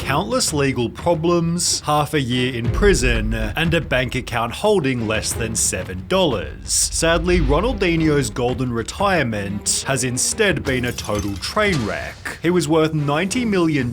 countless legal problems, half a year in prison, and a bank account holding less than $7. Sadly, Ronaldinho's golden retirement has instead been a total train wreck. He was worth $90 million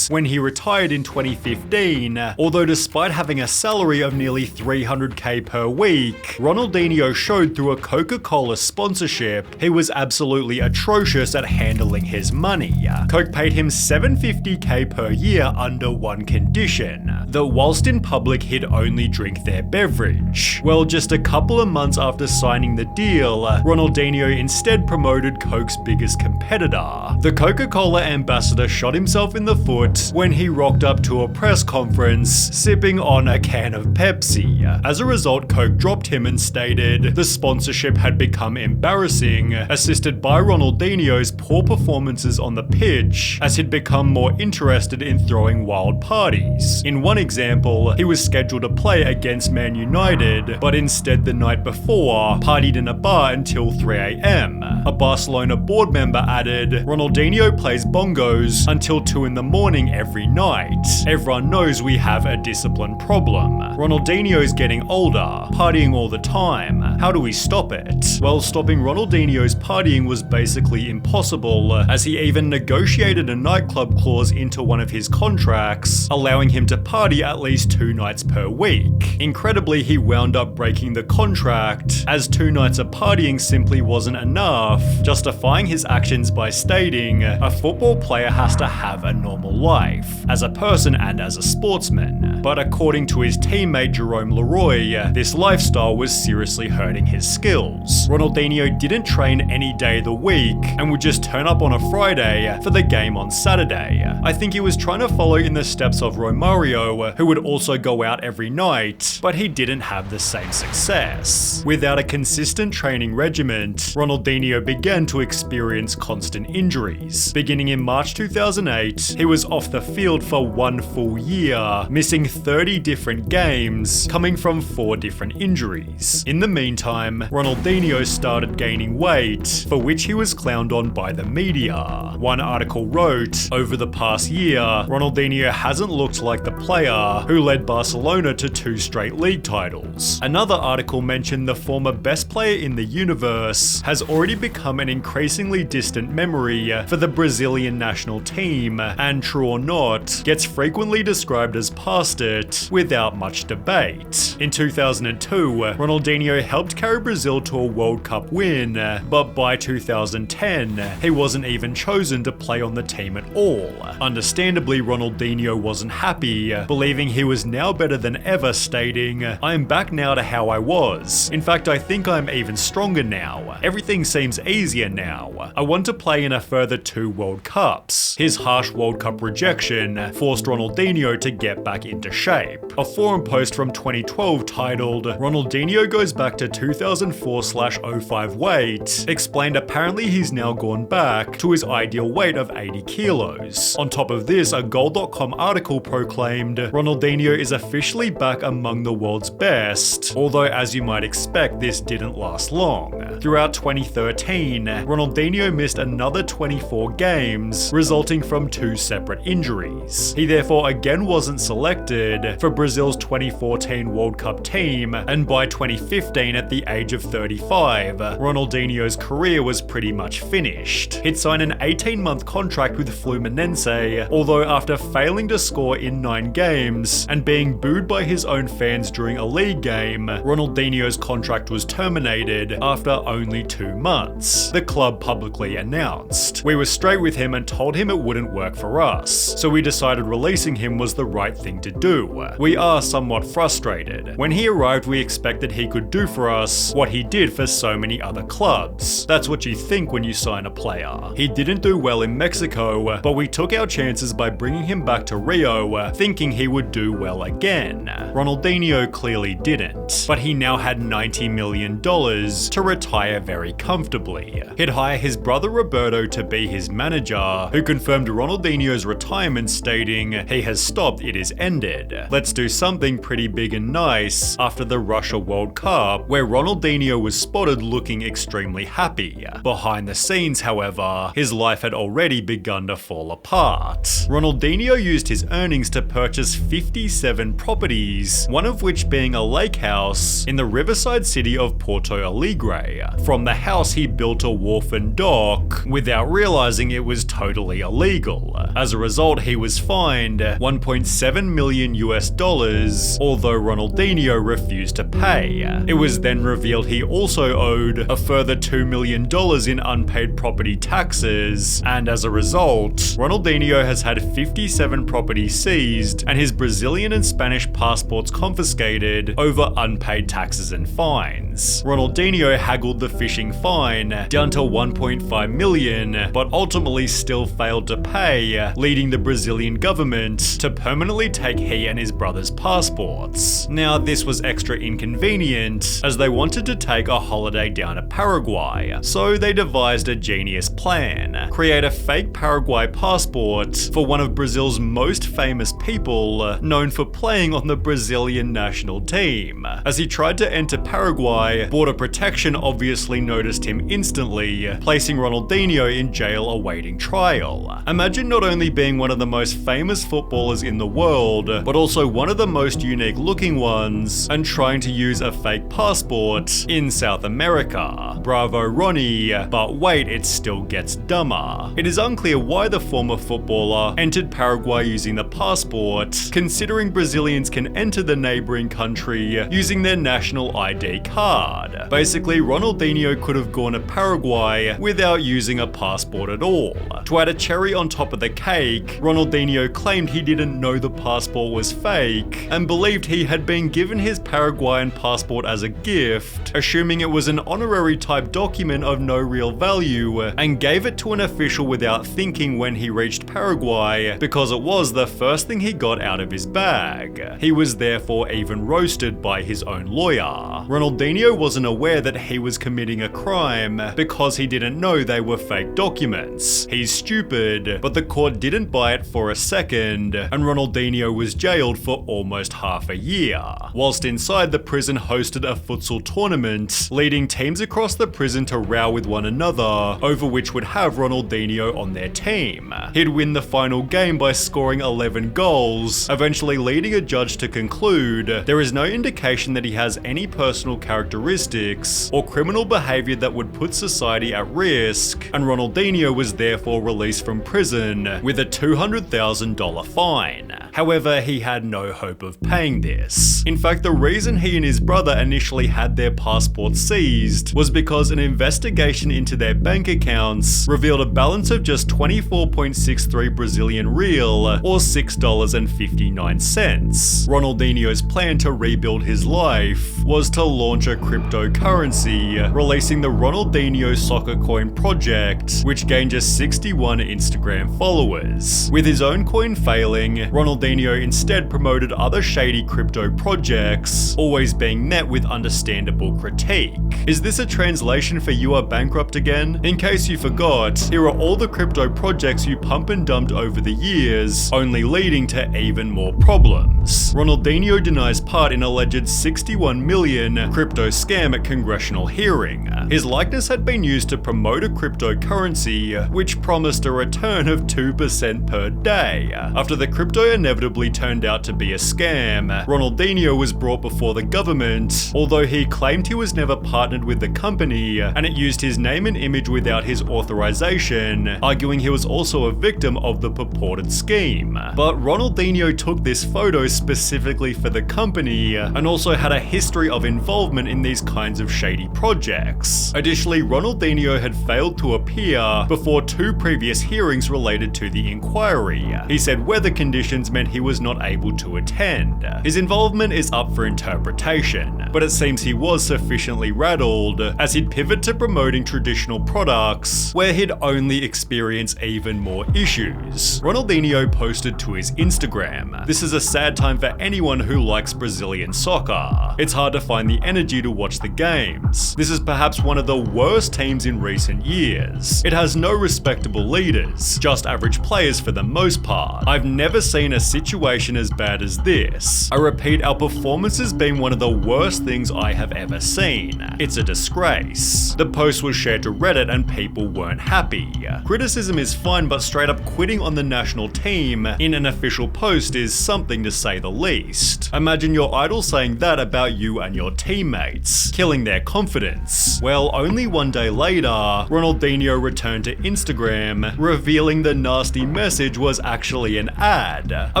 when he retired in 2015, although despite having a salary of nearly $300k per week, Ronaldinho showed through a Coca-Cola sponsorship he was absolutely atrocious at handling his money. Coke paid him $750k per year under one condition, that whilst in public he'd only drink their beverage. Well, just a couple of months after signing the deal, Ronaldinho instead promoted Coke's biggest competitor. The Coca-Cola ambassador shot himself in the foot when he rocked up to a press conference sipping on a can of Pepsi. As a result, Coke dropped him and stated the sponsorship had become embarrassing, assisted by Ronaldinho's poor performances on the pitch, as he'd become more interested in throwing wild parties. In one example, he was scheduled to play against Man United, but instead the night before, partied in a bar until 3 AM. A Barcelona board member added, Ronaldinho plays bongos until 2 in the morning every night. Everyone knows we have a discipline problem. Ronaldinho's getting older, partying all the time. How do we stop it? Well, stopping Ronaldinho's partying was basically impossible, as he even negotiated a nightclub clause into one of his contracts, allowing him to party at least 2 nights per week. Incredibly, he wound up breaking the contract, as 2 nights of partying simply wasn't enough, justifying his actions by stating, a football player has to have a normal life, as a person and as a sportsman. But according to his teammate Jerome Leroy, this lifestyle was seriously hurting his skills. Ronaldinho didn't train any day of the week, and would just turn up on a Friday for the game on Saturday. I think he was trying to follow in the steps of Romario, who would also go out every night, but he didn't have the same success. Without a consistent training regimen, Ronaldinho began to experience constant injuries. Beginning in March 2008, he was off the field for 1 full year, missing 30 different games, coming from 4 different injuries. In the meantime, Ronaldinho started gaining weight, for which he was clowned on by the media. One article wrote, over the past year, Ronaldinho hasn't looked like the player who led Barcelona to 2 straight league titles. Another article mentioned the former best player in the universe has already become an increasingly distant memory for the Brazilian national team, and true or not, gets frequently described as past it without much debate. In 2002, Ronaldinho helped carry Brazil to a World Cup win, but by 2010, he wasn't even chosen to play on the team at all. Understandably, Ronaldinho wasn't happy, believing he was now better than ever, stating, I'm back now to how I was. In fact, I think I'm even stronger now. Everything seems easier now. I want to play in a further 2 World Cups. His harsh World Cup rejection forced Ronaldinho to get back into shape. A forum post from 2012 titled, Ronaldinho goes back to 2004/05 weight, explained apparently he's now gone back to his ideal weight of 80 kilos. On top of this, a Goal.com article proclaimed, Ronaldinho is officially back among the world's best, although as you might expect, this didn't last long. Throughout 2013, Ronaldinho missed another 24 games, resulting from 2 separate injuries. He therefore again wasn't selected for Brazil's 2014 World Cup team, and by 2015, at the age of 35, Ronaldinho's career was pretty much finished. He'd signed an 18-month contract with Fluminense, although after failing to score in 9 games and being booed by his own fans during a league game, Ronaldinho's contract was terminated after only 2 months. The club publicly announced, we were straight with him and told him it wouldn't work for us, so we decided releasing him was the right thing to do. We are somewhat frustrated. When he arrived, we expected he could do for us what he did for so many other clubs. That's what you think when you sign a player. He didn't do well in Mexico, but we took our chances by bringing him back to Rio, thinking he would do well again. Ronaldinho clearly didn't, but he now had $90 million to retire very comfortably. He'd hire his brother Roberto to be his manager, who confirmed Ronaldinho's retirement, stating, he has stopped, it is ended. Let's do do something pretty big and nice after the Russia World Cup, where Ronaldinho was spotted looking extremely happy. Behind the scenes, however, his life had already begun to fall apart. Ronaldinho used his earnings to purchase 57 properties, one of which being a lake house in the riverside city of Porto Alegre. From the house, he built a wharf and dock without realizing it was totally illegal. As a result, he was fined $1.7 million, although Ronaldinho refused to pay. It was then revealed he also owed a further $2 million in unpaid property taxes, and as a result, Ronaldinho has had 57 properties seized and his Brazilian and Spanish passports confiscated over unpaid taxes and fines. Ronaldinho haggled the fishing fine down to $1.5 million, but ultimately still failed to pay, leading the Brazilian government to permanently take he and his brother's passports. Now, this was extra inconvenient as they wanted to take a holiday down to Paraguay, so they devised a genius plan: create a fake Paraguay passport for one of Brazil's most famous people, known for playing on the Brazilian national team. As he tried to enter Paraguay, Border Protection obviously noticed him instantly, placing Ronaldinho in jail awaiting trial. Imagine not only being one of the most famous footballers in the world, but also one of the most unique looking ones, and trying to use a fake passport in South America. Bravo Ronnie, but wait, it still gets dumber. It is unclear why the former footballer entered Paraguay using the passport, considering Brazilians can enter the neighboring country using their national ID card. Basically, Ronaldinho could have gone to Paraguay without using a passport at all. To add a cherry on top of the cake, Ronaldinho claimed he didn't know the passport was fake and believed he had been given his Paraguayan passport as a gift, assuming it was an honorary type document of no real value, and gave it to an official without thinking when he reached Paraguay, because it was the first thing he got out of his bag. He was therefore even roasted by his own lawyer. Ronaldinho wasn't aware that he was committing a crime because he didn't know they were fake documents. He's stupid, but the court didn't buy it for a second, and Ronaldinho was jailed for almost half a year. Whilst inside, the prison hosted a futsal tournament, leading teams across the prison to row with one another over which would have Ronaldinho on their team. He'd win the final game by scoring 11 goals, eventually leading a judge to conclude there is no indication that he has any personal characteristics or criminal behavior that would put society at risk, and Ronaldinho was therefore released from prison with a $200,000 fine. However, he had no hope of paying this. In fact, the reason he and his brother initially had their passports seized was because an investigation into their bank accounts revealed a balance of just 24.63 Brazilian real, or $6.59. Ronaldinho's plan to rebuild his life was to launch a cryptocurrency, releasing the Ronaldinho Soccer Coin project, which gained just 61 Instagram followers. With his own coin failing, Ronaldinho instead promoted other shady crypto projects, always being met with understandable critique. Is this a translation for "you are bankrupt again"? In case you forgot, here are all the crypto projects you pump and dumped over the years, only leading to even more problems. Ronaldinho denies part in alleged 61 million crypto scam at congressional hearing. His likeness had been used to promote a cryptocurrency which promised a return of 2% per day. After the crypto inevitably turned out to be a scam, Ronaldinho was brought before the government, although he claimed he was never partnered with the company and it used his name and image without his authorization, arguing he was also a victim of the purported scheme. But Ronaldinho took this photo specifically for the company and also had a history of involvement in these kinds of shady projects. Additionally, Ronaldinho had failed to appear before 2 previous hearings related to the inquiry. He said weather conditions meant he was not able to attend. His involvement is up for interpretation, but it seems he was sufficiently rattled as he'd pivot to promoting traditional products where he'd only experience even more issues. Ronaldinho posted to his Instagram, "This is a sad time for anyone who likes Brazilian soccer. It's hard to find the energy to watch the games. This is perhaps one of the worst teams in recent years. It has no respectable leaders, just average players for the most part. I've never seen a situation as bad as was this: "I repeat, our performance has been one of the worst things I have ever seen. It's a disgrace." The post was shared to Reddit and people weren't happy. Criticism is fine, but straight up quitting on the national team in an official post is something to say the least. Imagine your idol saying that about you and your teammates, killing their confidence. Well, only one day later, Ronaldinho returned to Instagram, revealing the nasty message was actually an ad. "I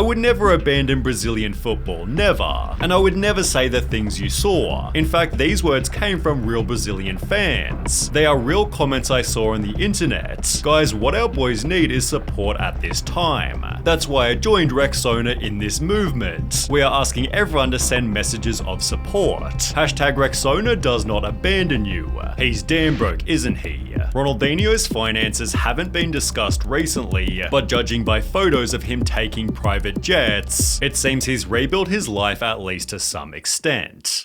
would never abandon Brazilian football, never. And I would never say the things you saw. In fact, these words came from real Brazilian fans. They are real comments I saw on the internet. Guys, what our boys need is support at this time. That's why I joined Rexona in this movement. We are asking everyone to send messages of support. Hashtag Rexona does not abandon you. He's damn broke, isn't he?" Ronaldinho's finances haven't been discussed recently, but judging by photos of him taking private jets, it seems he's rebuilt his life at least to some extent.